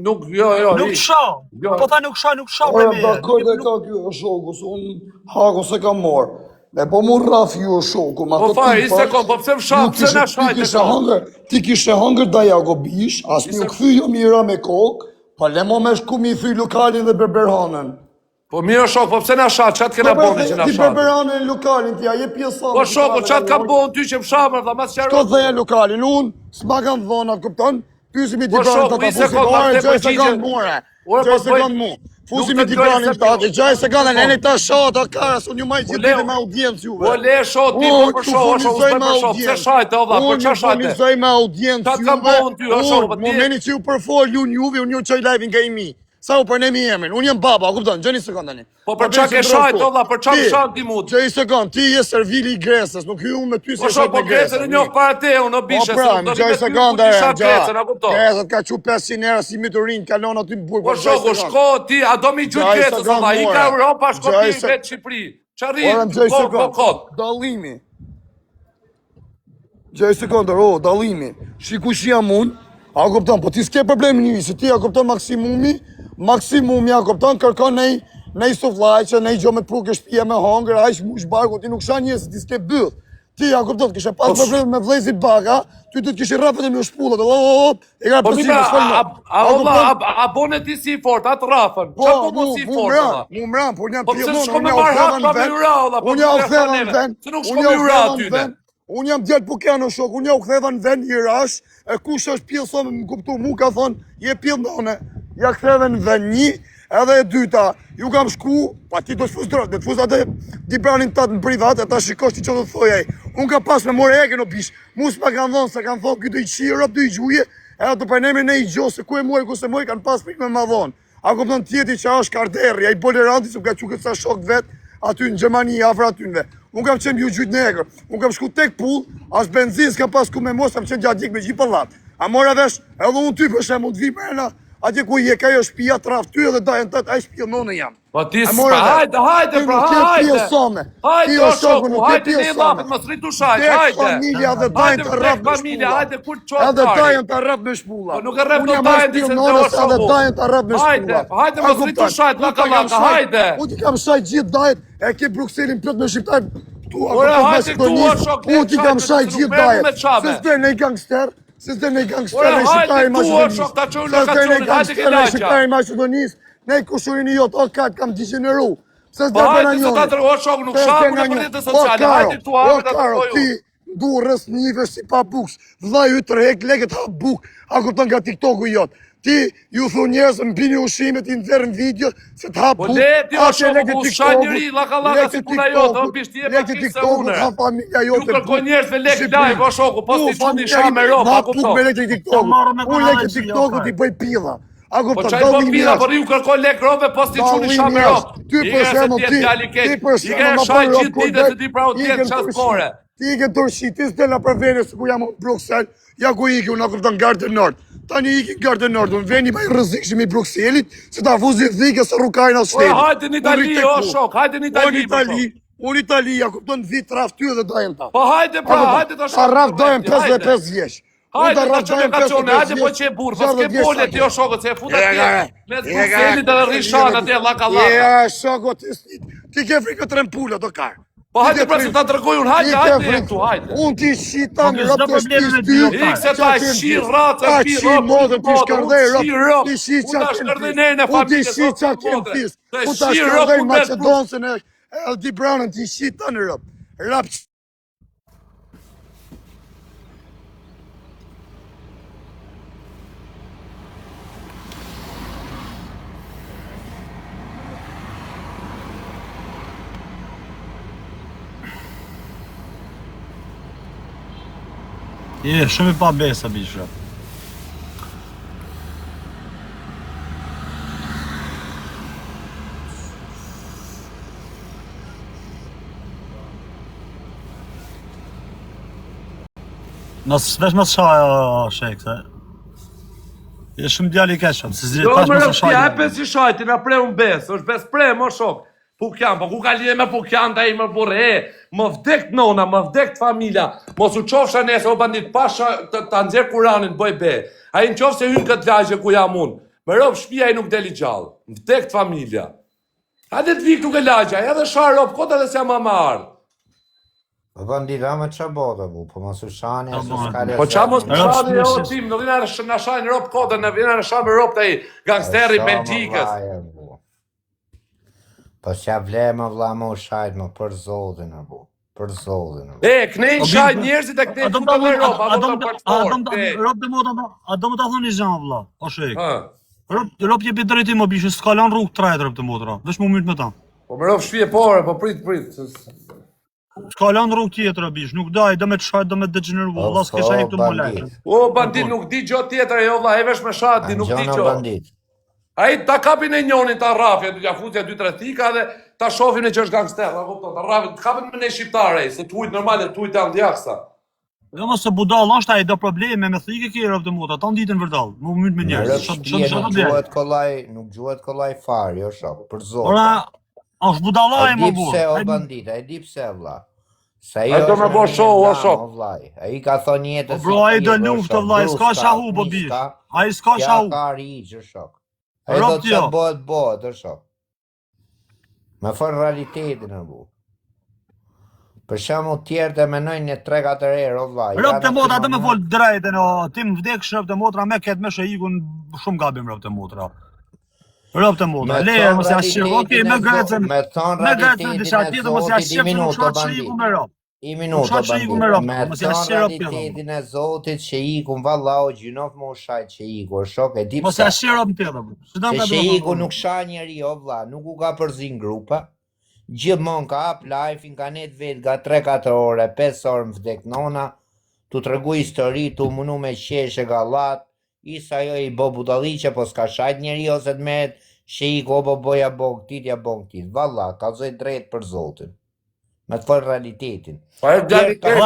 Nuk, jo. Nuk shoh. Po tha nuk shoh me me. Dakord e ka ky o shoku, unë haku se kam marr. Me po mu rraf ju o shoku, ma Po fare, i sekond, po pse më shah, pse na shajte? Ti kishe hangër da Jagobish, as mi u kthy jo mira me kokë, po lemo me shku mi thy lokalin dhe Berberhanën. Po mirë shok, po pse na shah, çat kena bën që na Ti shah? Berberhanën lokalin ti, a je pjesë. Po shoku, çat ka bën ty që më shamër, tha mas qaro. Shko dhe lokalin, unë s'ma kanë dhona, kupton? Pysimi dibranin të ta fusi Fusimi dibranin të atë, gjaj se kanë në ta shoh të karas, unë ju maj gjithë dhe me audiencë juve. Po le shoh ti për shoh, pse shajte o vlla, për çfarë shajte? Unë furnizoj me audiencë juve. Momenti që ju përfol unë ju çoj live nga imi. Sa u përnemi emrin, unë jam baba, kupton, gjeni sekond tani. Po për çka ke shajt olla, për çfarë shan ti mut? Gjeni sekond, ti je servili i Gresës, nuk hyu unë me ty se shajt me Gresën. Po njoh para te unë o bishe, do të sekond Gresën ka çu 500 euro si miturin, kalon aty në burg. Po shoku, shko ti, a do mi gjujt Gresës olla, i ka Europa, shko ti vetë Shqipëri. Çarri, kokot. Dallimi. Gjeni sekond, dallimi. Shikush jam unë, a kupton, po ti s'ke problem një, se ti a kupton maksimumi, a kupton, kërkon nej suflaqe, nej gjo me prukë shtëpia me hongër, a ish mush barku, ti nuk shan njësë, ti s'ke byll. Ti, a kupton, kishe pas problem me vlezi baka, ty të kishe rafet e me shpullat, e ka përsi me shpullat. A bone ti si fort, atë rafën, qa po bo si fort, olla? Mu mram, po një Po pëse shko me marrë hak pa me ura, olla, po unë ja u ktheva në vend, se nuk shko me ura atyne. Unë jam djelë Pukjano shok, unë ja u ktheva në vend një rash, e kush është pjellë sa me më kuptu, mu ka thonë, je pjellë nane, ja ktheva në vend një, edhe e dyta, ju kam shku, pa ti do shfus drot, do të fus atë dibranin tatë në privat, e ta shikosh ti që do të thojaj. Unë ka pas me more eke në bish, mu s'ma kanë thonë, se kanë thonë, këtë i qirë, do i gjuje, edhe të përnemi në i gjo, se ku e muaj, ku se muaj, kanë pas pik me ma thonë. A kupton tjeti që është karderri, a i boleranti, se ka që këtë sa shok vetë, aty në Gjermani, afra atynve. Unë kam qenë ju gjyt negër, unë kam shku tek pull, as benzin s'kam pas ku me mos, kam qenë gjatë dik me gjithë pëllat. A mora vesh, edhe unë ty për shemë, të vi mërna, atje ku je ka jo shpia traf ty edhe dajën tëtë, a i shpia nënë jam. Po ti s'pa, hajde, pra, hajde. Hajde, o shoku, hajde një lapet, më sritu shajt, hajde. Tek familja dhe dajën të rap me shpulla. Hajde, kur qotë edhe dajën të rap me shpulla. Po nuk e rap të dajën të se të o shoku. Edhe dajën të rap me shpulla. Hajde, më sritu shajt, laka, hajde. Unë ti kam shajt gjithë dajët, e ke Brukselin plët me shqiptaj. Ora, hajde këtu o shoku. Unë ti kam shajt gjithë dajët. Se s'der nej gangster. Se s'der nej gangster në shqiptaj i Maqedonisë. Shqiptaj i Maqedonisë. Nej kushurin i jotë, o katë kam degeneru. Se s'der për në njone. O shok, nuk shaku në përditë sociale, hajde këtu hajde të përdoju. Ti du rës njëve si pa bukës, vla ju të rek, leket ha bukë, a kupton nga TikToku jotë. Ti ju thu njerës në bini ushimet, i nëzërë në video, se të ha bukë. Po le, ti o shoku, ku shaj njëri, laka si puna jotë, bisht ti e pa kikë se une. Ju kërkoj njerës me lek live, o shoku, po si që një shaj me ro, pa kupton. Unë me lek TikToku, unë lek TikToku ti bëj pila. Po qaj po pila, por ju kërkoj lek rove, po si që një shaj me ro. Ty për shemë, I ke shaj gjithë ditë se ti pra u tjetë qasë kore. Ti i ke tërshi, ti s'dela për vene se ku jam në Bruxelles, ja ku i ke unë akërë të në Gardë Nord. Tani i ke në Gardë Nord, unë veni ma i rëzikshim i Bruxellit, se ta fuzi dhike se rukajnë as shtetit. Hajde në Itali, o shok, hajde në Itali. Unë Itali, ja kupton vit raf ty edhe dajën ta. Po hajde pra, hajde të shok. A raf dajën 55 vjeç. Hajde të që lokacione, hajde po që e burë, pas ke bole ti o shokët, se e futa tje, me të Bruxellit edhe rishan atje laka. Ja, shokët, ti ke frikë të rempullet, do karë. Po hajde pra se ta tërgoj unë, hajde e këtu, hajde. Unë ti shita në rëpë të shpis ty. Ikë se ta shi ratë, ti modën, ti shkërdej rëpë, ti shi qa unë ti shi qa kem fis. Unë ta shkërdej Macedonsën e Eldi Brownën, ti shita në rëpë. Rëpë që... Je, shumë i pa besa, bisha. Vesh më shaja, shek, se... Je shumë djali i keshëm, se zhjë tash më shaja. Jo, më rëpti, hajpe si shajti, na pre unë besë, është besë pre, më shok. Pukjan, po ku ka lidhe me Pukjan ta i më burre, më vdekt nona, më vdekt familja, mos u qofsha nese, o bandit, pasha të nxerë kuranin, bëj be. A i në qofë se hynë këtë lagje ku jam unë, më ropë shpia i nuk deli gjallë, më vdekt familja. Hajde të vik nuk e lagja, edhe sharë ropë, kota dhe se jam ama ardë. Po bandit, ama që bota bu, po mos u shani, e su s'ka Po qa mos më shani e o tim, në vina në shani ropë kota, në vina në shani ropë të i gangsteri Belgjikës. Po që vle më vla më u shajt më për zotin e bu. Për zotin e bu. E, knejnë shaj njerëzit e knejnë futa me ropë, a do të përsport. Ropë dhe moda, a do më të thoni zhanë, vla, o shek. Ropë jepi drejtim, o bishë, s'ka lanë rrugë trajt ropë dhe moda, vesh më mytë me ta. Po më ropë shpije pore, po prit. S'ka lanë rrugë tjetër, o bishë, nuk daj, do me të shajt, do me të degeneru, vla, s'kesha i këtë më lejtë. O, bandit, nuk di gjo tjetër, jo, vla, e vesh me shati, nuk di gjo. A i ta kapin e njonin ta rafja, t'ja futja 2-3 thika dhe ta shofin e që është gangster, ta rafja, t'kapin me ne shqiptare, se t'ujt normale, t'ujt janë djaksa. Dhe mos se budal është a i do probleme me thike kje rëpë të mota, ta në ditën vërdal, më mytë me njerës. Nuk gjuhet kollaj farë, jo shok, për zotë. Ora, është budalaj më burë. A di pse o bandit, a di pse vla. A i do me bo show, o shok. A i ka thonë jetës i bro, a i do luft, o vla, i s'ka shahu, po bish. A i s'ka shahu. Ka rigjë, shok. A i do të që bëhet, o shok. Me fërë realitetin e bu. Për shamu tjerë të menojnë një 3-4 erë, o vla. Rëpë të motra, të me folë drejten, o, tim vdek shë rëpë të motra, me ketë me shë ikun, shumë gabim rëpë të motra. Rëpë të motra, leje, mësja shqirë, okej, me grecën, disha tjetë, mësja shqirë, nuk shatë shë ikun me rëpë. I minuto, bandit, me thonë realitetin e zotit që ikun valla o gjinof më u shajt që ikun, shok e dipsa. Mësja shqirë rëpë tjetë, se që ikun nuk shaj njeri o vla, nuk u ka përzin grupa, gjithmon ka up life-in, ka net vet ga 3-4 ore, 5 orë më vdek nona, tu të regu histori, tu mënu me qeshe galat, isa jo i bo budaliqe, po s'ka shajt njeri ose të met, që iku o bo boja bong tit, valla, ka zoj drejt për zotin. Me të fërë realitetin. Pa e djali kejtë,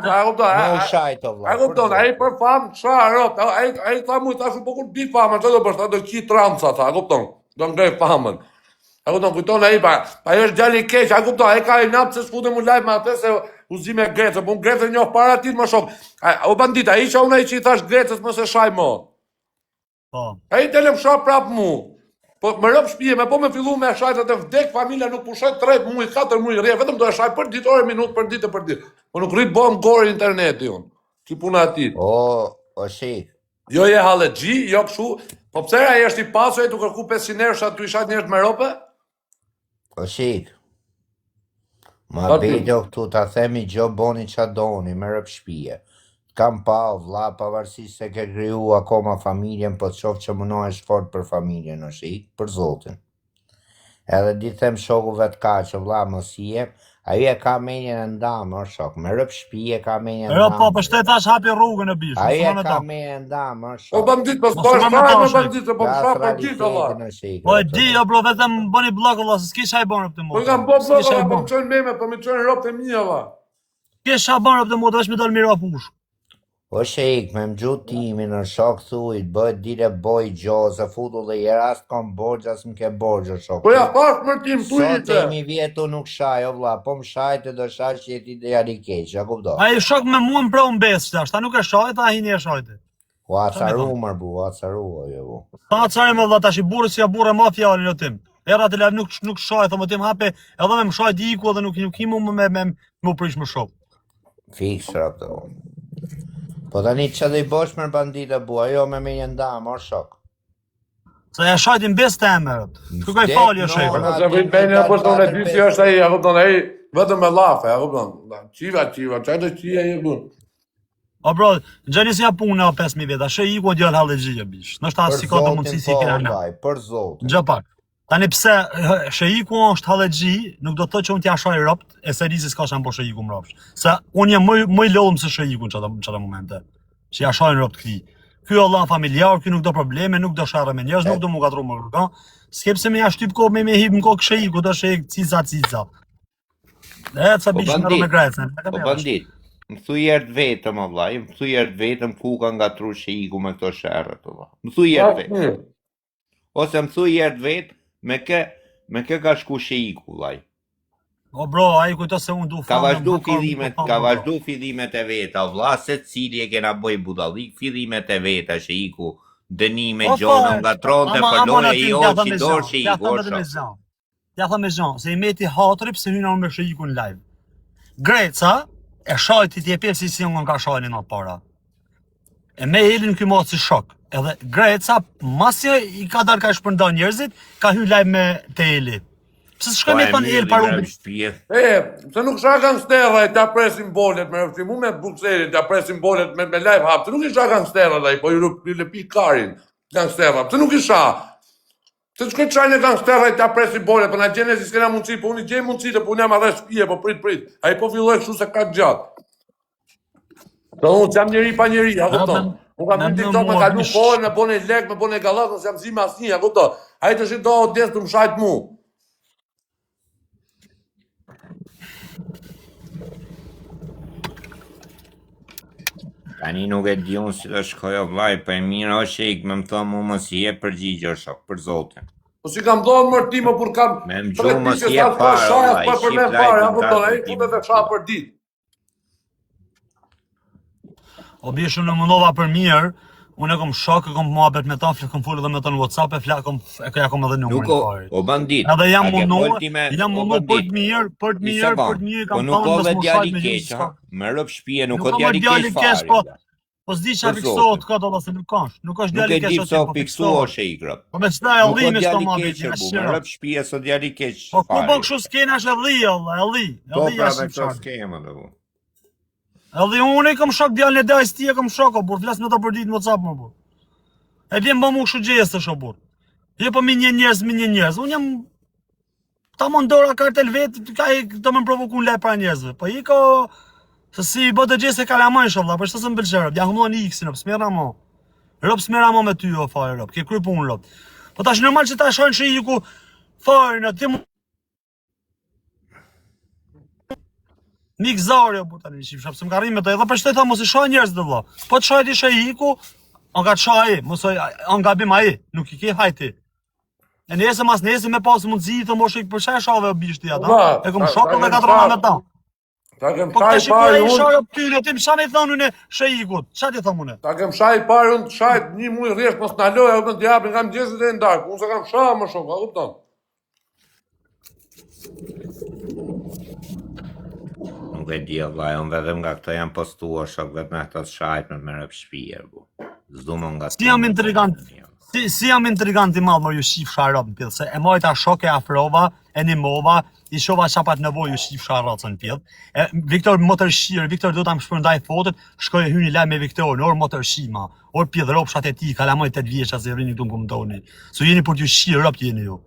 a kupton, a i për famë, a i tha mu i thashu, po kur di famë, që do bërsta, do ki tramca, a kupton, do ngrej famën. A kupton, kujton a i pa e është djali kejtë, a kupton, a i ka i napë se s'fute mu lajt me atë se u zi me Grecë, po unë Grecë njohë para tit më shok. O bandit, a i që unë a i që i thash Grecës më se shaj mo. A i telem shak prap mu. Po më rëpë shpije, me po me fillu me shajtët e vdek, familja nuk pushoj 3 muj, 4 muj rje, vetëm do e shaj për ditë, ore minut, për ditë. Po nuk rritë bom gore interneti unë, që puna ati. O shik. Jo je halegji, jo këshu, po pësera e është i pasu e tu kërku 500 nërë, shatë tu i shajt njërët me rope? O shik. Ma bejdo këtu ta themi gjo boni qa doni, me rëpë shpije. Kam pa o vla, pavarësisht se ke kriju akoma familjen, po të qofë që mënohesh fort për familjen, o shik, për zotin. Edhe di them shokuve të ka që vla mësije, ajo e ka menjen e ndamë, o shok, me rëpë shpije ka menjen e ndamë. Po, për shtetë ashtë hapi rrugën e bishë. Ajo e ka menjen e ndamë, o shok. O bandit, po s'po është fare me bandit, po më shra për ditë, Allah. Po e di, o bro, vetëm bëni blok, Allah, se s'kisha i bënë rëpë të motë. Po kam bo blok, Allah, po më qënë meme, po më qënë ropë të mi, Allah. Kisha bënë rëpë të motë, vesh me dalë mira push. O shek, me më gjutë timin në shok thujt, bëjt dire boj gjo, se futu dhe jera asë kom borgja, asë më ke borgja shok. Po ja pak më tim thujt. Sot e mi vjetu nuk shaj, o vla, po më shaj të do shaj që jeti dhe jari keq, a kupdo? A i shok me mua më pra unë besë qëta, ta nuk e shaj, ta hini e shajte. O acaru mërbu, o acaru, o jo bu. Ta acarim e vla, ta shi burë si a burë ma fjallin o tim. Era të lef nuk shaj, thë më tim hape, edhe me më shaj diku edhe nuk himu me prish më shok. Fiks, rapto. Po tani që dhe i bosh mërë bandita bua, jo me me njëndam, o shok. Se e shajtin bes të emërët, ku ka i fali o shek. Se vëjt benjë në përstone dy si është aji, a kupton, aji vetëm me lafe, a kupton. Qiva, qajtë qia i e bun. O bro, gjeni si ja punë o 5.000 veta, shë i ku djallë halëgjia bish. Nështë ta si ka të mundësi si kina në. Për zotin. Gjë pak. Tani pse shëiku është halëgji, nuk do të thotë që unë t'ja shaj rëpt, e se rizis ka shanë po shëiku më rëpsh. Se unë jam më i lodhëm se shëiku në qëta momente, që ja shajnë rëpt këti. Ky Allah familjar, ky nuk do probleme, nuk do sharë me njerëz, nuk do mu katru më rruga. S'kep se me ja shtyp kohë me hip në kokë shëiku, do shëik cica. E të sa bishë në rrë me grejtën. Po bandit, më thuj jertë vetëm, o vlaj, më thuj jertë vetëm ku ka nga tru shëiku me këto shërët, o vlaj. Më thuj jertë vetëm. Ose më thuj jertë vetëm, me ke Me kë ka shku Sheiku, vllai. O bro, ai kujto se unë du Ka vazhdu fillimet e veta, vlla, se cili e kena bëj budallik, fillimet e veta, Sheiku, dënime gjonë nga tronte për loja i orë që dorë Sheiku, ja tha me zhon, se i meti hatri pëse hyna unë me Sheiku në live. Greca, e shajtit i e pepsi si unë nga shajni në para. E me elin këj motë si shok. Edhe Greca, masja i ka darë ka shpërnda njerëzit, ka hy live me te eli. Pse s'shkoj me ton el par unë? Se nuk isha gangstera e ta presin bolet me rëfqi, mu me Bruxellit, ta presin bolet me live hap, se nuk isha gangstera dhe i, po i lepi karin, gangstera, se nuk isha. Se shkoj qajnë e gangstera e ta presin bolet, për na gjene si s'kena mundësi, po unë i gjej mundësi të punem adhe shpije, po prit, a i po filloj kështu se ka gjatë. Se unë që jam njeri pa njeri, a kupton? Unë kam një TikTok me kalu kohën, me bone lek, me bone galat, nësë jam zime asnjë, a kupton? A i të shi do des të më shajt mu. Tani nuk e di unë si të shkojo vllai, për e mirë o Sheik, me më thonë mu mos i e përgjigje shok, për zotin. Po si kam dhonë mërë ti më kur kam... Me më gjumë mos i e parë, vllai, shqip lajtë në të shajt për dit. O bje shumë në mundova për mirë, unë e kom shok, e kom muhabet me ta, kom folë dhe me ta në WhatsApp, e kom edhe numërin fare. O bandit, edhe jam mundu për të mirë, kam nuk o dhe djali keq, me rëp shpije, nuk o djali keq fare. Po s'di që a fiksohet këtë dhe se nuk është, nuk është djali keq ose po fiksohet Sheikra. Po me qëta e lli me shto ma me rëp shpije, so djali keq fare. Po ku po kështu s'kena është e lli, po pra me këto s'kema dhe bu. Edhe unë e kam shok djallën e dajës ti e kam shok, o bur, flas me ta për ditë në WhatsApp, më bur. E vjen ba mu kështu gjesë, o bur. Je po mi një njerëz, unë jam... Ta më ndora kartel vetë, ka i të më provoku në lej pra njerëzve. Po i ko... Se si bo të gjesë e kalamaj, shovla, për shtë se më bëllqerë, ja hëmdo një iksin, s'mera mo. Rop s'mera mo me ty, o fare, rop, ke kry punë, rop. Po tash normal që ta shojnë që i ku fare në ti mu... Mik Zari, o bu tani shif, se më ka rrimë të edhe për shtoj tha mos i shaj njerëz dhe vlla. Po të shaj ti shaj iku, on ka të shaj, mos on gabim ai, nuk i ke hajti. E nesër mas nesër me pas mundësi të mosh ik për çfarë shave o bishti ata. E kom shokun dhe katrona me ta. Ta kem Po shaj parë unë. Shaj ty, ne tim çfarë i thon unë shaj ikut. Çfarë ti thon unë? Ta kem shaj parë unë, shaj një muj rresht mos na loj, apo të japin kam gjesë dhe ndark. Unë se kam shaj më shumë, a kupton? Nuk e di vllai, unë vetëm nga këto jam postuar shok vetëm me këto shajt me rëp shpije bu. S'duam nga Si jam intrigant. Si jam intrigant i madh, ju shif sharop në pjellë, se e mojta shok e afrova, e nimova, i shova qapat nevoj ju shif sharocën në pjellë. Viktor Motërshir, Viktor do ta më shpërndaj fotot, shkoj e hyni laj me Viktor, në orë Motërshima, orë pjellë ropshat e ti, kalamoj 8 vjeqa se rini këtu më këmëtoni. So jeni për t'ju shirë, rop jeni ju.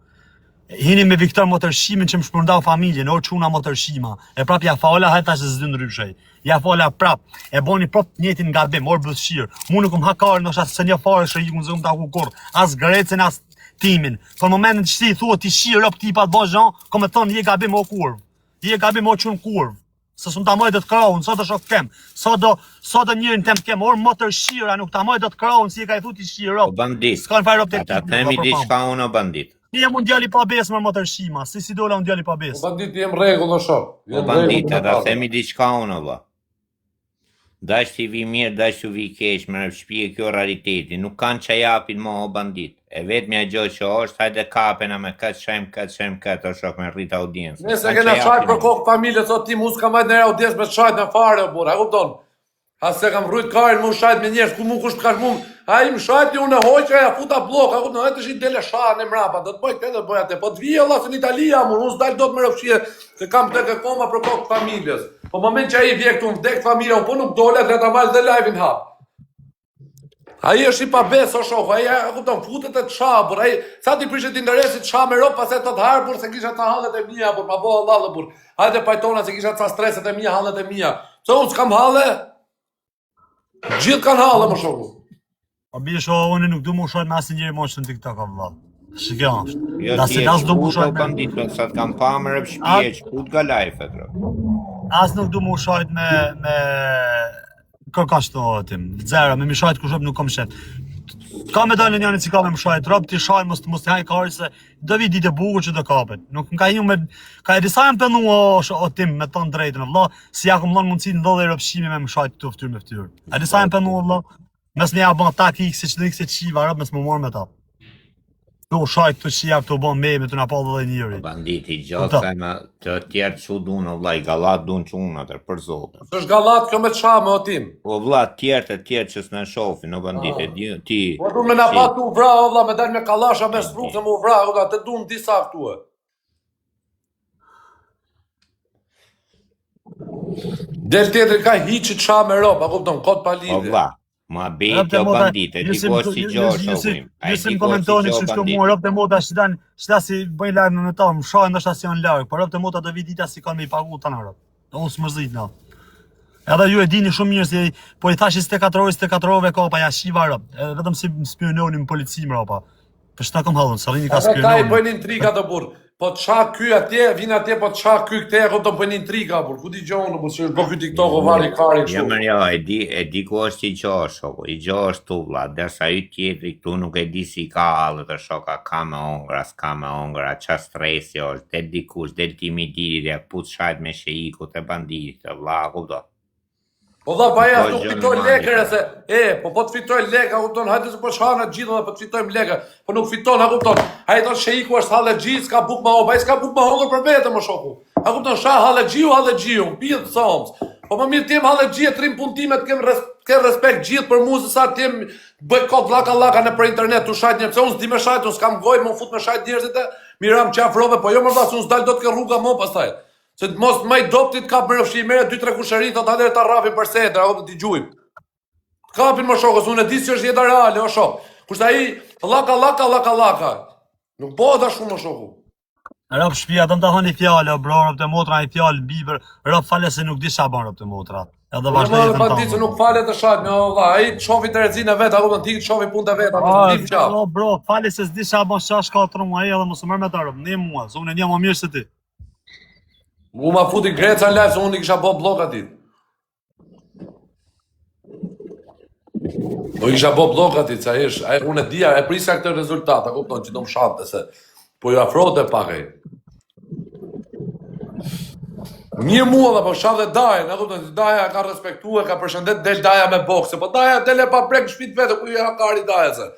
Hini me Viktor Motërshimin që më shpërndau familjen, orë quna Motërshima, e prap ja fola, hajta që zdi ndryshej. Ja fola prap, e boni prap njëtin nga bim, orë bëthshirë. Mu nuk më hakarë në shatë se një farë shë i këmë ta ku kur, as grecin, as timin. Për momentin që ti thua ti shirë rëp tipat bazhan, ko me thonë je gabim o kurvë. Je gabim o qunë kurvë. Se sun ta mojë dhe të kraun, sot është shok kem. Sot do njërin tem të kem, orë Motërshira, nuk ta mojë dhe të kraun, si e ka i thu ti shirë rëp. O bandit, s'kan fare rëp të ata themi diçka unë o bandit. Jam unë djali pa besë më Motërshima, si dola unë djali pa besë. O bandit, jem regull në shok. O bandit, ata themi diçka unë o ba. Dash t'i vi mirë, dash t'u vi kesh, me rëpshpije kjo realiteti. Nuk kanë që japin mo o bandit. E vetë mja gjë që është, hajde kapena me këtë shem këtë, o shok me rrit audiencë. Nëse kena shajt për kokë familje, thot ti mus ka majt në audiencë me shajt në fare, o burë, a kupton? Ase kam vrujt karin mu shajt me njerës, ku mu kusht ka shmum, a im shajt ju në hoqë, ja futa blok, a kupton, e të shi dele shajt në mrapa, do të bëj këtë dhe bëj atë, po të vijë Allah se në Italia, mu, unë s'dalë do të më rëfshje, se kam të koma për kokë familjes. Po moment që a i vjek të unë vdek familja, po nuk dole, të ta malë dhe live-in hap. A i është i pa besë, o shokë, a i, a kupton, futet e të shabur, a i, sa ti prishet interesit sha me ropë, pas e të harbur, se kisha ta hallet e mija, por ma bo Allah dhe bur, hajde pajtona se kisha ta streset e mija, hallet e mija. Se unë s'kam halle, gjithë kanë halle, më shoku. O bisho, unë nuk du më ushojt me asë njëri moshtë në TikTok, o vëllë. Shë kjo është. Jo ti e shkuto bandit, sa të kam pa më rëp shpije, shkut ga life, e asë nuk du më ushojt me... Kërka shto tim, zera, me mishajt kushop nuk kom shet. Ka me dalën janë që ka me më shajt, rob t'i shaj, mos t'i haj kari se do vi ditë e bukur që do kapet. Nuk ka ju me, ka e disa janë pënu o tim me tonë drejtën, vëlla, si ja kom lonë mundësi në dole rëpshimi me më shajt të ftyrë me ftyrë. A disa janë pënu, vëlla, mes me ja ban tak i kësi që në kësi qiva, rob, mes më morë me ta. Tu shajt të qia të ban me të nga palë dhe njëri. Banditi gjatë se me të tjerë që dunë, vla, i galat dunë që unë atër, për zotë. Së është galat kjo me të shamë, o tim. O vla, tjerë që s'ne shofin, o banditi, ti... Po du me na pa tu vra, o vla, me dalë me kalasha me sprukë se mu vra, o vla, të dunë disa këtu e. Del tjetër ka hiqit shamë e ropë, a kupton, kod pa lidhe. O vla, ma bejt jo bandite, ti ko si gjosh, o vim. Jusim komentojnë që shko mua, rëpë të mota shda si bëjnë lajmë me ta, më shajnë nështë si janë largë, por rëpë të mota të vidita si kanë me i pagu të në rëpë. Unë së mërzit në. Edhe ju e dini shumë mirë si, po i thash 24 orëve ka pa jashiva rëpë, vetëm si spiononi më policim rëpa. Për shta kom halën, së rini ka spiononi. Ta i bëjnë intriga të burë. Po të qa ky atje, vinë atje, po të qa ky këte, e këtë të bëjnë intriga, burë. Ku di gjonë, burë, që është bëhë TikTok o vari kari kështu. Ja, mërja, e di ku është i gjosh, i gjosh tu, vla, dersa i tjetri këtu nuk e di si ka halë të shoka, ka me ongra, s'ka me ongra, qa stresi është, del dikush, del timidiri dhe put shajt me sheiku të bandirit, vla, kupto. Po dha pa ja nuk fitoj lekër e se, po të fitoj lekë, a kupton, hajtë se po shana gjithë dhe po të fitojmë lekë, po nuk fiton, a kupton, hajtë të sheiku është halëgji, s'ka buk ma hongër, s'ka buk ma hongër për vete më shoku, a kupton, shah halëgjiu, pidhë të thomës, po më mirë tim halëgji e trim puntimet, kem respekt gjithë për mu, se sa tim bëj kod laka në për internet, të shajt një, pëse unë s'di me shajt, unë s'kam gojë, më fut me shajt njerëzit e, miram qafrove, po jo më se unë s'dal do t'ke rruga më pastaj. Se mos maj doptit kap më rëfshi mere 2-3 kushërit, atë adhere ta rafin për sedra, o t'i gjujmë. Kapin më shokës, unë e disë që është jeta reale, o shok. Kushtë aji, laka. Nuk po da shumë më shoku. Rëp shpia, të më të hëni fjallë, bro, rëp të motra një fjallë, biber, rëp fale se nuk di shaban rëp të motra. Edhe vazhde jetën ta se nuk fale të shatë, me Allah, aji të shofi të rezin e vetë, ako të t'i shofi pun të vetë, bro, fale se s'di shaban shash ka të rëma, edhe mos mërë me të rëp, një mua, se unë e një më mirë se ti. U ma futi Greca në live, se unë i kisha bo blok atit. Do i kisha bo blok atit, sa ish, unë e dhja, e prisja këtë rezultat, a kupton që do më shante, se po ju afrote pak e. Mirë mua dhe po shaf dhe Daja, a kupton, Daja ka respektu e ka përshëndet del Daja me bokse, po Daja del e pa brek në shpit vete, ku ju e kari Daja se.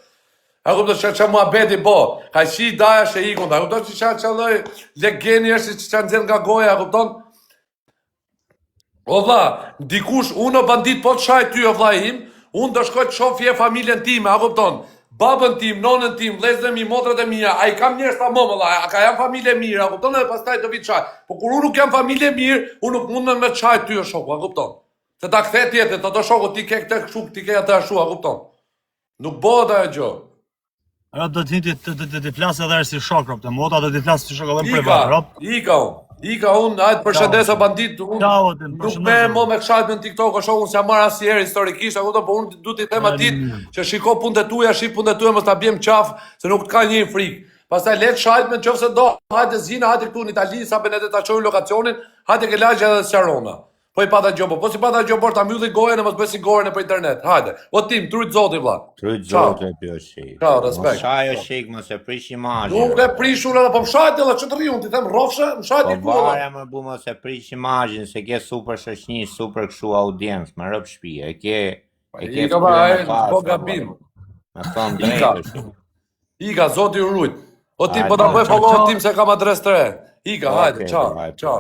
A kupton që mua beti po, ka qi Daja shë ikon, a kupton që loj legeni është që nxen nga goja, a kupton? O vla, dikush, unë o bandit po të shaj ty o vla im, unë do shkoj të shoh fje familjen time, a kupton? Babën tim, nonën tim, vlezën e mi, motrat e mija, a i kam njerës ta më vla, a ka jam familje mirë, a kupton? Edhe pas taj të vitë shaj. Po kur unë nuk jam familje mirë, unë nuk mundën me të shaj ty o shoku, a kupton? Se ta kthe tjetë, të shoku ti ke këtë këshu, ti ke atë ashu, a kupton? Nuk bëhet ajo gjë. Rëp do t'i flasë edhe si shok, rëp të mota, do t'i flasë si shok edhe më privat, rëp. Ika unë, hajtë përshëndesa bandit, unë nuk me mo me kshajt në TikTok, o shok, unë s'ja marrë asjerë historikisht, po unë du t'i them atit që shiko punë të tuja, shik punë të tuja, mës t'a bjem qaf, se nuk t'ka një frikë. Pastaj letë shajt me në qofë se do, hajtë zina, hajtë këtu në Itali, sa benet e t'a qojnë lokacionin, hajtë ke lagja edhe s'qarona. Po i pata gjobo, po si pata gjobo, ta mjulli gojën e mos bësi gojën e për internet, hajde. O tim, trujt zoti vla. Trujt zoti e pjo shik. Ciao, respekt. Shajo shik, mos e prish imazhin. Nuk e prish unë edhe, po më shajt edhe që të riun, ti them rofshë, më shajt i Po vare më bu mos e prish imazhin, se ke super shoqni, super këshu audiencë, më rëp shtëpi, e ke... I ka ba, po gabim. Me thonë drejtë. Ika, zoti u rujt. O tim, po ta bëj follow tim se kam adres të re. Ika, hajde, ciao.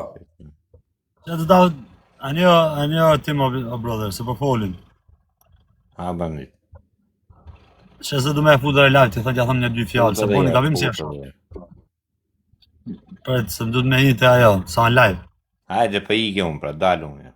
A një tim o brother, se po folin. A bandit. Që se du me e fudër e live, të thëtë ja thëmë një dy fjallë, se po një gavim si është. Për se më du të me hitë e ajo, sa në live. Hajde për ike unë, pra dalë unë.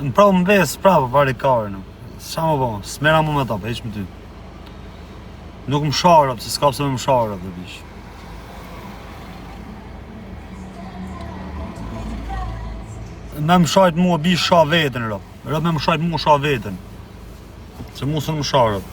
Më prapë më vesë, prapë, pari karën. Qa më bon, s'mera mu me ta, për heq me ty. Nuk më sharë, se s'ka pëse me më sharë, dhe bish. Me më shajt mua bish sha vetën, rëp. Rëp me më shajt mua sha vetën. Se mu së në më sharë.